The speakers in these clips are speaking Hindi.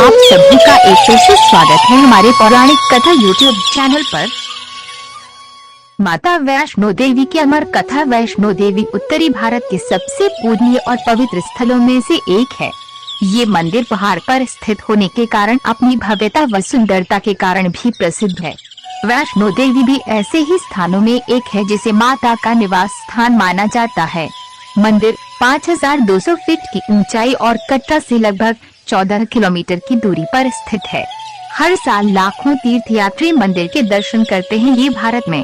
आप सभी का एक फिर से स्वागत है हमारे पौराणिक कथा यूट्यूब चैनल पर। माता वैष्णो देवी की अमर कथा। वैष्णो देवी उत्तरी भारत के सबसे पूजनीय और पवित्र स्थलों में से एक है। ये मंदिर पहाड़ पर स्थित होने के कारण अपनी भव्यता व सुंदरता के कारण भी प्रसिद्ध है। वैष्णो देवी भी ऐसे ही स्थानों में एक है जिसे माता का निवास स्थान माना जाता है। मंदिर 5200 फीट की ऊंचाई और कटरा से लगभग 14 किलोमीटर की दूरी पर स्थित है। हर साल लाखों तीर्थयात्री मंदिर के दर्शन करते हैं। ये भारत में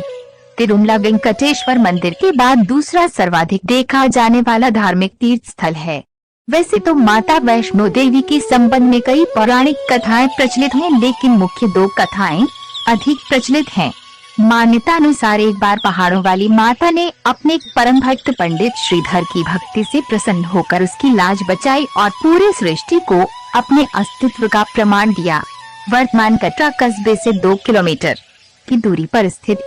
तिरुमला वेंकटेश्वर मंदिर के बाद दूसरा सर्वाधिक देखा जाने वाला धार्मिक तीर्थ स्थल है। वैसे तो माता वैष्णो देवी के संबंध में कई पौराणिक कथाएं प्रचलित हैं, लेकिन मुख्य दो कथाएं अधिक प्रचलित हैं। मान्यता अनुसार एक बार पहाड़ों वाली माता ने अपने परम भक्त पंडित श्रीधर की भक्ति से प्रसन्न होकर उसकी लाज बचाई और पूरी सृष्टि को अपने अस्तित्व का प्रमाण दिया। वर्तमान कटरा कस्बे से 2 किलोमीटर की दूरी पर स्थित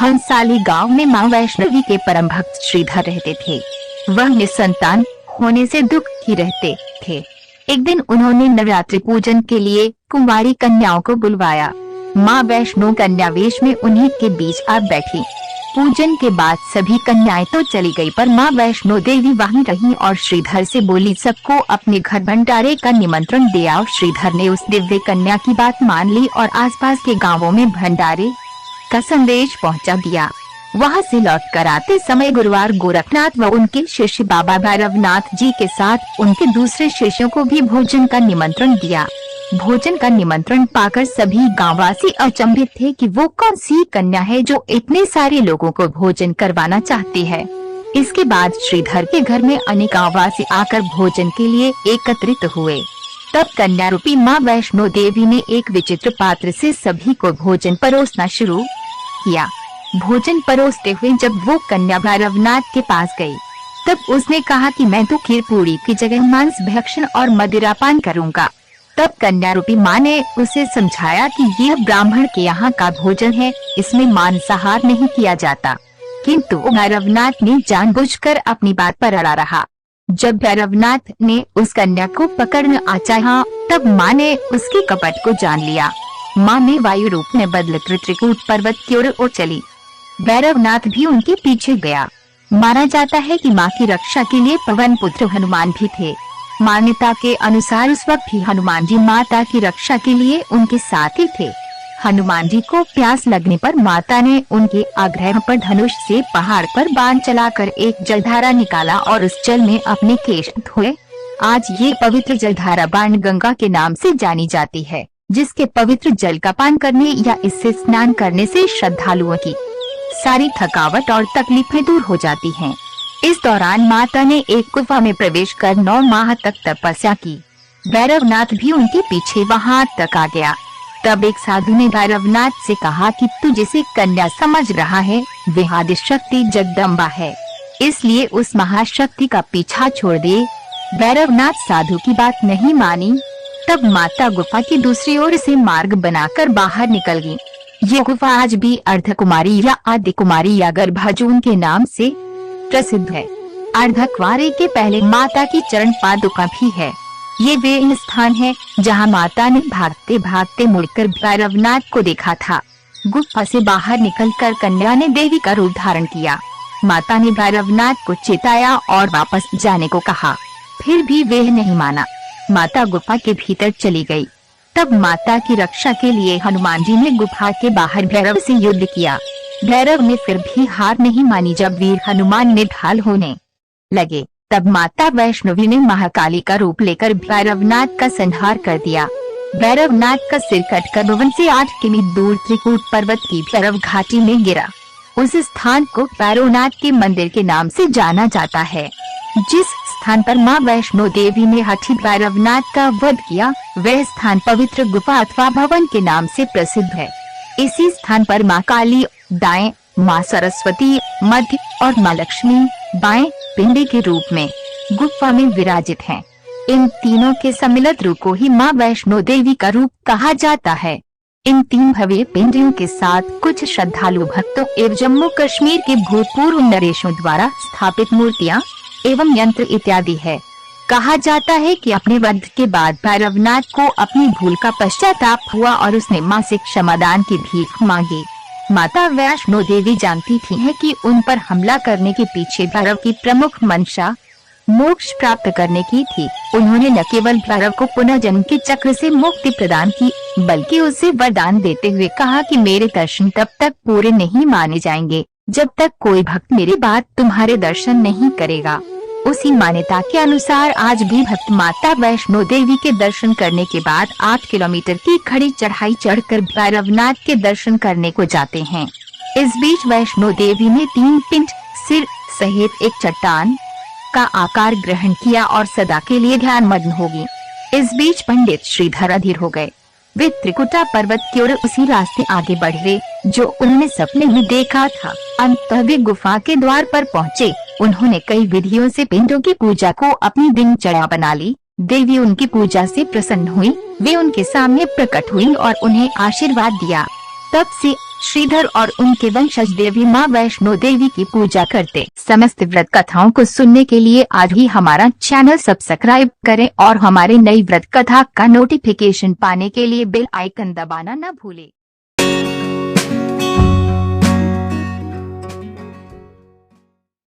हंसाली गांव में मां वैष्णवी के परम भक्त श्रीधर रहते थे। वह निसंतान होने से दुखी रहते थे। एक दिन उन्होंने नवरात्रि पूजन के लिए कुंवारी कन्याओं को बुलवाया। मां वैष्णो कन्या वेश में उन्हीं के बीच आ बैठी। पूजन के बाद सभी कन्याएं तो चली गई, पर मां वैष्णो देवी वहीं रहीं और श्रीधर से बोली, सबको अपने घर भंडारे का निमंत्रण दे आओ। श्रीधर ने उस दिव्य कन्या की बात मान ली और आसपास के गांवों में भंडारे का संदेश पहुंचा दिया। वहां से लौटकर आते समय गुरुवार गोरखनाथ व उनके शिष्य बाबा भैरवनाथ जी के साथ उनके दूसरे शिष्यों को भी भोजन का निमंत्रण दिया। भोजन का निमंत्रण पाकर सभी गांववासी अचंभित थे कि वो कौन सी कन्या है जो इतने सारे लोगों को भोजन करवाना चाहती है। इसके बाद श्रीधर के घर में अनेक गांववासी आकर भोजन के लिए एकत्रित हुए। तब कन्या रूपी मां वैष्णो देवी ने एक विचित्र पात्र से सभी को भोजन परोसना शुरू किया। भोजन परोसते हुए जब वो कन्या भैरवनाथ के पास गई, तब उसने कहा कि मैं तो खीर पूरी की जगह मांस भक्षण और मदिरापान करूंगा। तब कन्या रूपी मां ने उसे समझाया कि यह ब्राह्मण के यहाँ का भोजन है, इसमें मांसाहार नहीं किया जाता। किंतु भैरवनाथ ने जानबूझकर अपनी बात पर अड़ा रहा। जब भैरवनाथ ने उस कन्या को पकड़ना चाहा, तब मां ने उसके कपट को जान लिया। मां ने वायु रूप में बदलकर त्रिकूट पर्वत की ओर उड़ चली। भैरवनाथ भी उनके पीछे गया। माना जाता है कि मां की रक्षा के लिए पवन पुत्र हनुमान भी थे। मान्यता के अनुसार उस वक्त भी हनुमान जी माता की रक्षा के लिए उनके साथ ही थे। हनुमान जी को प्यास लगने पर माता ने उनके आग्रह पर धनुष से पहाड़ पर बाण चलाकर एक जलधारा निकाला और उस जल में अपने केश धोए। आज ये पवित्र जलधारा बाण गंगा के नाम से जानी जाती है, जिसके पवित्र जल का पान करने या इससे स्नान करने से श्रद्धालुओं की सारी थकावट और तकलीफें दूर हो जाती हैं। इस दौरान माता ने एक गुफा में प्रवेश कर 9 माह तक तपस्या की। भैरवनाथ भी उनके पीछे वहां तक आ गया। तब एक साधु ने भैरवनाथ से कहा कि तू जिसे कन्या समझ रहा है वह आदिशक्ति जगदम्बा है, इसलिए उस महाशक्ति का पीछा छोड़ दे। भैरवनाथ साधु की बात नहीं मानी। तब माता गुफा की दूसरी ओर से मार्ग बनाकर बाहर निकल गई। ये गुफा आज भी अर्धकुमारी या आदि कुमारी या गर्भाजून के नाम से प्रसिद्ध है। अर्धकुंवारी के पहले माता की चरण पादुका भी है। ये वे स्थान है जहां माता ने भागते भागते मुड़कर भैरवनाथ को देखा था। गुफा से बाहर निकलकर कन्या ने देवी का रूप धारण किया। माता ने भैरवनाथ को चेताया और वापस जाने को कहा, फिर भी वह नहीं माना। माता गुफा के भीतर चली गई। तब माता की रक्षा के लिए हनुमान जी ने गुफा के बाहर भैरव से युद्ध किया। भैरव ने फिर भी हार नहीं मानी। जब वीर हनुमान में ढाल होने लगे, तब माता वैष्णवी ने महाकाली का रूप लेकर भैरवनाथ का संहार कर दिया। भैरवनाथ का सिर कटकर भवन से 8 किमी दूर त्रिकूट पर्वत की भैरव घाटी में गिरा। उस स्थान को भैरवनाथ के मंदिर के नाम से जाना जाता है। जिस स्थान पर मां वैष्णो देवी ने हठी भैरवनाथ का वध किया, वह स्थान पवित्र गुफा अथवा भवन के नाम से प्रसिद्ध है। इसी स्थान पर मां काली दाएं, मां सरस्वती मध्य और मां लक्ष्मी बाएं पिंडी के रूप में गुफा में विराजित हैं। इन तीनों के सम्मिलित रूप को ही मां वैष्णो देवी का रूप कहा जाता है। इन 3 भव्य पिंडियों के साथ कुछ श्रद्धालु भक्तों एवं जम्मू कश्मीर के भूतपूर्व नरेशों द्वारा स्थापित मूर्तियां एवं यंत्र इत्यादि है। कहा जाता है कि अपने वध के बाद भैरवनाथ को अपनी भूल का पश्चाताप हुआ और उसने मां से क्षमादान की भीख मांगी। माता वैष्णो देवी जानती थी है कि उन पर हमला करने के पीछे भैरव की प्रमुख मंशा मोक्ष प्राप्त करने की थी। उन्होंने न केवल भैरव को पुनर्जन्म के चक्र से मुक्ति प्रदान की, बल्कि उसे वरदान देते हुए कहा कि मेरे दर्शन तब तक पूरे नहीं माने जाएंगे जब तक कोई भक्त मेरे बाद तुम्हारे दर्शन नहीं करेगा। उसी मान्यता के अनुसार आज भी भक्त माता वैष्णो देवी के दर्शन करने के बाद 8 किलोमीटर की खड़ी चढ़ाई चढ़कर भैरवनाथ के दर्शन करने को जाते हैं। इस बीच वैष्णो देवी ने 3 पिंड सिर सहित एक चट्टान का आकार ग्रहण किया और सदा के लिए ध्यान मग्न होगी। इस बीच पंडित श्रीधर अधीर हो गए। वे त्रिकुटा पर्वत की ओर उसी रास्ते आगे बढ़े जो उन्होंने सपने में देखा था। अंततः वे गुफा के द्वार पर पहुँचे। उन्होंने कई विधियों से पिंडों की पूजा को अपनी दिनचर्या बना ली। देवी उनकी पूजा से प्रसन्न हुई। वे उनके सामने प्रकट हुई और उन्हें आशीर्वाद दिया। तब से श्रीधर और उनके वंशज देवी माँ वैष्णो देवी की पूजा करते। समस्त व्रत कथाओं को सुनने के लिए आज ही हमारा चैनल सब्सक्राइब करें और हमारे नई व्रत कथा का नोटिफिकेशन पाने के लिए बेल आइकन दबाना न भूलें।